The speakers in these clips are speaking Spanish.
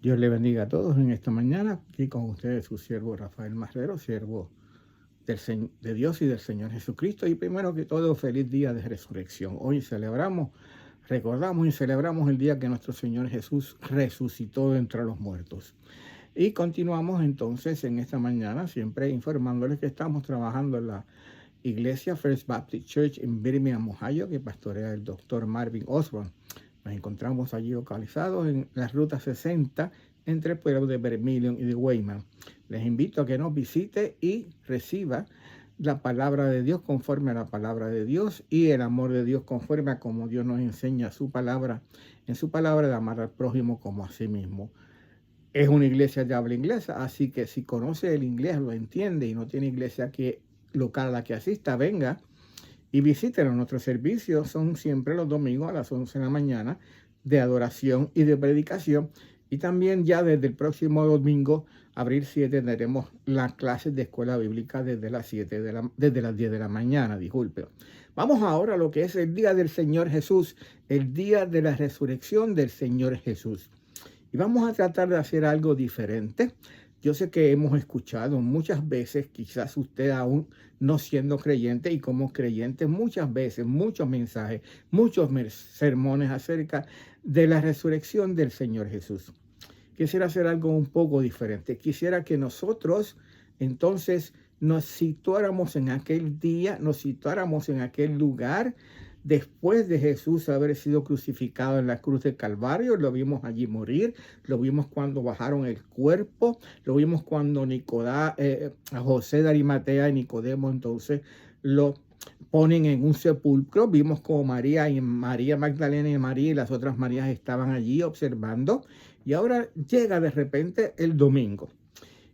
Dios le bendiga a todos en esta mañana. Aquí con ustedes su siervo Rafael Marrero, siervo de Dios y del Señor Jesucristo. Y primero que todo, feliz día de resurrección. Hoy recordamos y celebramos el día que nuestro Señor Jesús resucitó de entre los muertos. Y continuamos entonces en esta mañana, siempre informándoles que estamos trabajando en la iglesia First Baptist Church en Birmingham, Ohio, que pastorea el doctor Marvin Osborne. Nos encontramos allí localizados en la ruta 60 entre el pueblo de Vermilion y de Weymouth. Les invito a que nos visite y reciba la palabra de Dios conforme a la palabra de Dios y el amor de Dios conforme a como Dios nos enseña su palabra, en su palabra de amar al prójimo como a sí mismo. Es una iglesia de habla inglesa, así que si conoce el inglés, lo entiende y no tiene iglesia local a la que asista, venga y visítenos. Nuestros servicios son siempre los domingos a las 11 de la mañana de adoración y de predicación. Y también ya desde el próximo domingo, abril 7, tendremos las clases de escuela bíblica desde las 10 de la mañana, disculpe. Vamos ahora a lo que es el día del Señor Jesús, el día de la resurrección del Señor Jesús. Y vamos a tratar de hacer algo diferente. Yo sé que hemos escuchado muchas veces, quizás usted aún no siendo creyente y como creyente, muchas veces, muchos mensajes, muchos sermones acerca de la resurrección del Señor Jesús. Quisiera hacer algo un poco diferente. Quisiera que nosotros entonces nos situáramos en aquel día, nos situáramos en aquel lugar después de Jesús haber sido crucificado en la cruz del Calvario. Lo vimos allí morir, lo vimos cuando bajaron el cuerpo, lo vimos cuando José de Arimatea y Nicodemo entonces lo ponen en un sepulcro. Vimos como María Magdalena y María y las otras Marías estaban allí observando. Y ahora llega de repente el domingo.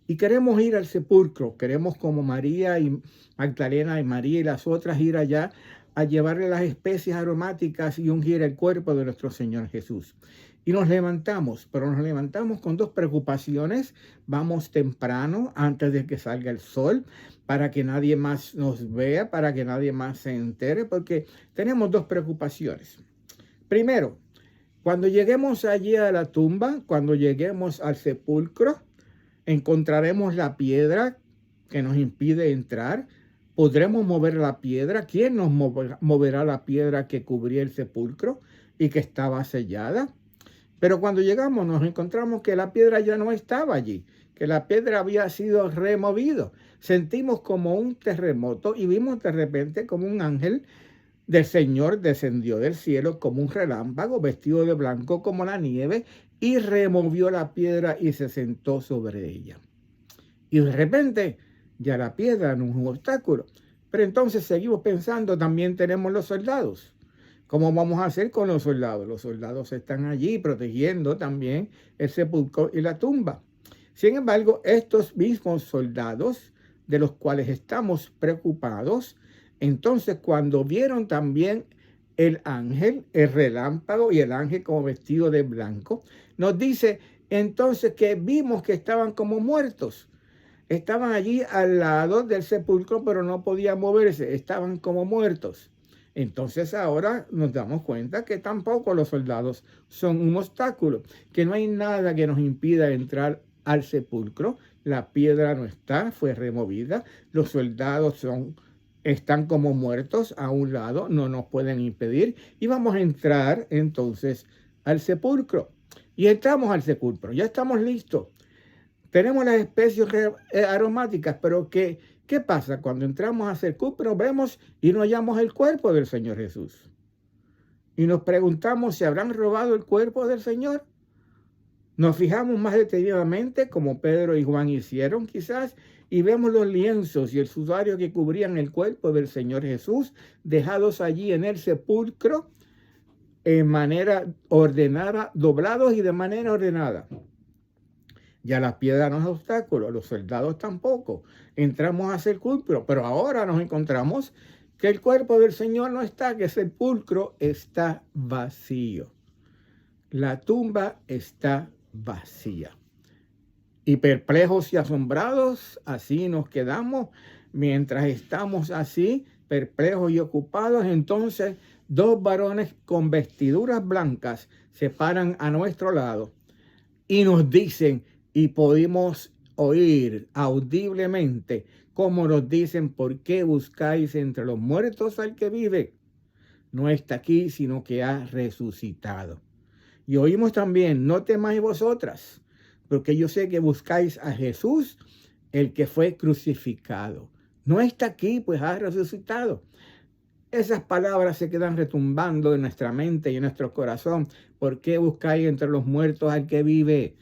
Y queremos ir al sepulcro, queremos como María y Magdalena y María y las otras ir allá a llevarle las especias aromáticas y ungir el cuerpo de nuestro Señor Jesús. Y nos levantamos, pero nos levantamos con dos preocupaciones. Vamos temprano, antes de que salga el sol, para que nadie más nos vea, para que nadie más se entere, porque tenemos dos preocupaciones. Primero, cuando lleguemos allí a la tumba, cuando lleguemos al sepulcro, encontraremos la piedra que nos impide entrar. ¿Podremos mover la piedra? ¿Quién nos moverá la piedra que cubría el sepulcro y que estaba sellada? Pero cuando llegamos nos encontramos que la piedra ya no estaba allí, que la piedra había sido removida. Sentimos como un terremoto y vimos de repente como un ángel del Señor descendió del cielo como un relámpago, vestido de blanco como la nieve, y removió la piedra y se sentó sobre ella. Y de repente ya la piedra no es un obstáculo. Pero entonces seguimos pensando, también tenemos los soldados. ¿Cómo vamos a hacer con los soldados? Los soldados están allí protegiendo también el sepulcro y la tumba. Sin embargo, estos mismos soldados de los cuales estamos preocupados, entonces cuando vieron también el ángel, el relámpago y el ángel como vestido de blanco, nos dice entonces que vimos que estaban como muertos. Estaban allí al lado del sepulcro, pero no podían moverse, estaban como muertos. Entonces ahora nos damos cuenta que tampoco los soldados son un obstáculo, que no hay nada que nos impida entrar al sepulcro. La piedra no está, fue removida. Los soldados están como muertos a un lado, no nos pueden impedir. Y vamos a entrar entonces al sepulcro. Y entramos al sepulcro, ya estamos listos. Tenemos las especies aromáticas, pero ¿qué pasa? Cuando entramos al sepulcro vemos y no hallamos el cuerpo del Señor Jesús. Y nos preguntamos si habrán robado el cuerpo del Señor. Nos fijamos más detenidamente, como Pedro y Juan hicieron quizás, y vemos los lienzos y el sudario que cubrían el cuerpo del Señor Jesús, dejados allí en el sepulcro, en manera ordenada, doblados y de manera ordenada. Ya la piedra no es obstáculo, los soldados tampoco. Entramos al sepulcro, pero ahora nos encontramos que el cuerpo del Señor no está, que el sepulcro está vacío. La tumba está vacía. Y perplejos y asombrados, así nos quedamos. Mientras estamos así, perplejos y ocupados, entonces dos varones con vestiduras blancas se paran a nuestro lado y nos dicen, y podemos oír audiblemente cómo nos dicen: ¿por qué buscáis entre los muertos al que vive? No está aquí, sino que ha resucitado. Y oímos también: no temáis vosotras, porque yo sé que buscáis a Jesús, el que fue crucificado. No está aquí, pues ha resucitado. Esas palabras se quedan retumbando en nuestra mente y en nuestro corazón. ¿Por qué buscáis entre los muertos al que vive?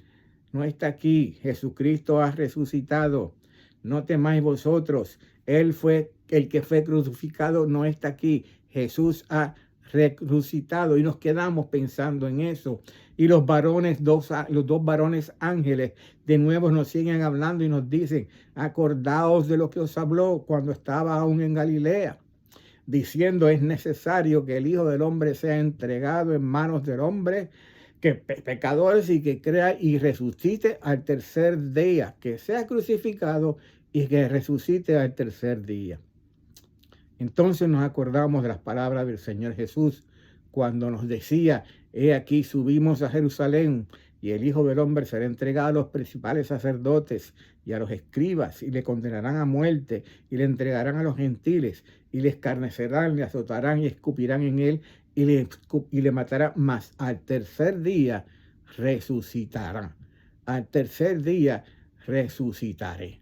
No está aquí, Jesucristo ha resucitado. No temáis vosotros, Él fue el que fue crucificado, no está aquí, Jesús ha resucitado. Y nos quedamos pensando en eso. Y los dos varones ángeles de nuevo nos siguen hablando y nos dicen: acordaos de lo que os habló cuando estaba aún en Galilea, diciendo: es necesario que el Hijo del Hombre sea entregado en manos del hombre, que pecadores, y que crea y resucite al tercer día, que sea crucificado y que resucite al tercer día. Entonces nos acordamos de las palabras del Señor Jesús cuando nos decía: he aquí, subimos a Jerusalén, y el Hijo del Hombre será entregado a los principales sacerdotes y a los escribas, y le condenarán a muerte, y le entregarán a los gentiles, y le escarnecerán, le azotarán y escupirán en él, y le matarán, mas al tercer día resucitará. Al tercer día resucitaré.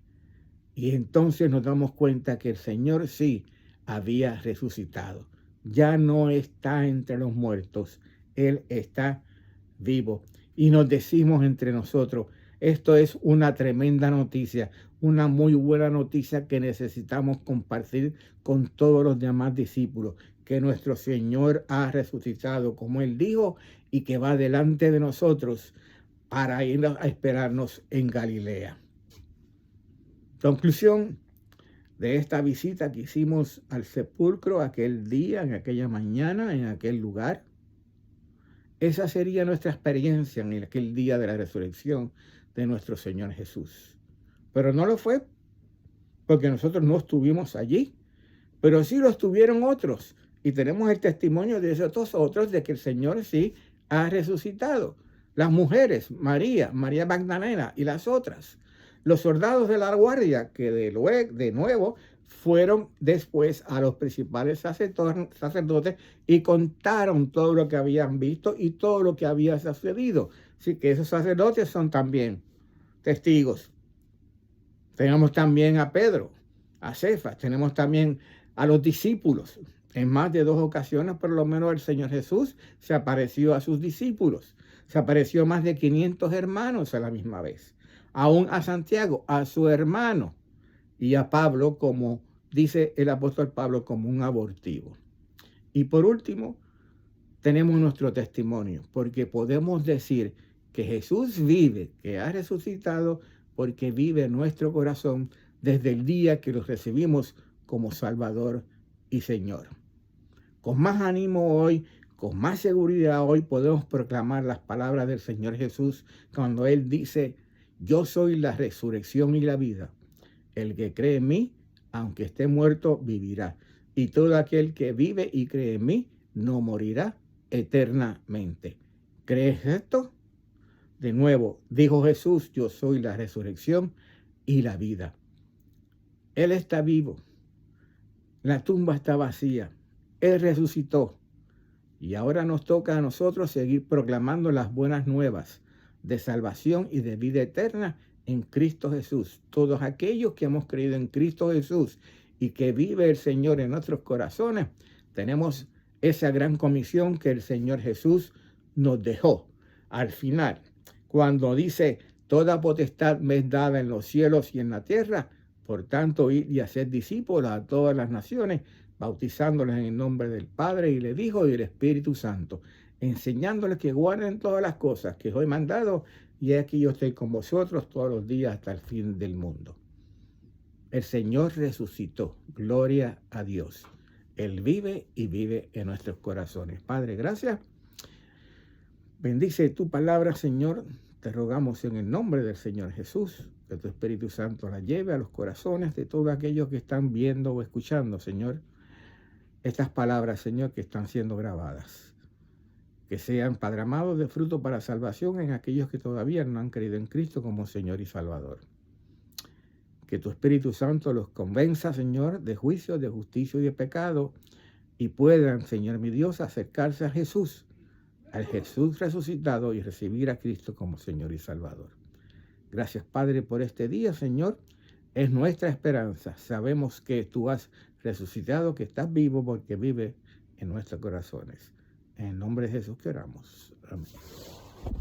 Y entonces nos damos cuenta que el Señor sí había resucitado. Ya no está entre los muertos, Él está vivo. Y nos decimos entre nosotros: esto es una tremenda noticia, una muy buena noticia que necesitamos compartir con todos los demás discípulos, que nuestro Señor ha resucitado, como Él dijo, y que va delante de nosotros para ir a esperarnos en Galilea. Conclusión de esta visita que hicimos al sepulcro aquel día, en aquella mañana, en aquel lugar. Esa sería nuestra experiencia en aquel día de la resurrección de nuestro Señor Jesús. Pero no lo fue, porque nosotros no estuvimos allí, pero sí lo estuvieron otros. Y tenemos el testimonio de esos otros de que el Señor sí ha resucitado. Las mujeres, María Magdalena y las otras. Los soldados de la guardia, que de nuevo fueron después a los principales sacerdotes y contaron todo lo que habían visto y todo lo que había sucedido. Así que esos sacerdotes son también testigos. Tenemos también a Pedro, a Cefas, tenemos también a los discípulos. En más de 2 ocasiones, por lo menos, el Señor Jesús se apareció a sus discípulos. Se apareció a más de 500 hermanos a la misma vez. Aún a Santiago, a su hermano, y a Pablo, como dice el apóstol Pablo, como un abortivo. Y por último, tenemos nuestro testimonio, porque podemos decir que Jesús vive, que ha resucitado, porque vive en nuestro corazón desde el día que lo recibimos como Salvador y Señor. Con más ánimo hoy, con más seguridad hoy, podemos proclamar las palabras del Señor Jesús cuando Él dice: yo soy la resurrección y la vida. El que cree en mí, aunque esté muerto, vivirá. Y todo aquel que vive y cree en mí, no morirá eternamente. ¿Crees esto? De nuevo, dijo Jesús: yo soy la resurrección y la vida. Él está vivo. La tumba está vacía. Él resucitó. Y ahora nos toca a nosotros seguir proclamando las buenas nuevas de salvación y de vida eterna en Cristo Jesús. Todos aquellos que hemos creído en Cristo Jesús y que vive el Señor en nuestros corazones, tenemos esa gran comisión que el Señor Jesús nos dejó al final, cuando dice: toda potestad me es dada en los cielos y en la tierra, por tanto id y haced discípulos a todas las naciones, bautizándoles en el nombre del Padre y del Hijo y del Espíritu Santo, enseñándoles que guarden todas las cosas que os he mandado, y aquí yo estoy con vosotros todos los días hasta el fin del mundo. El Señor resucitó. Gloria a Dios. Él vive y vive en nuestros corazones. Padre, gracias. Bendice tu palabra, Señor. Te rogamos en el nombre del Señor Jesús, que tu Espíritu Santo la lleve a los corazones de todos aquellos que están viendo o escuchando, Señor, estas palabras, Señor, que están siendo grabadas. que sean, Padre amado, de fruto para salvación en aquellos que todavía no han creído en Cristo como Señor y Salvador. Que tu Espíritu Santo los convenza, Señor, de juicio, de justicia y de pecado, y puedan, Señor mi Dios, acercarse a Jesús, al Jesús resucitado, y recibir a Cristo como Señor y Salvador. Gracias, Padre, por este día, Señor. Es nuestra esperanza. Sabemos que tú has resucitado, que estás vivo, porque vive en nuestros corazones. En el nombre de Jesús que oramos. Amén.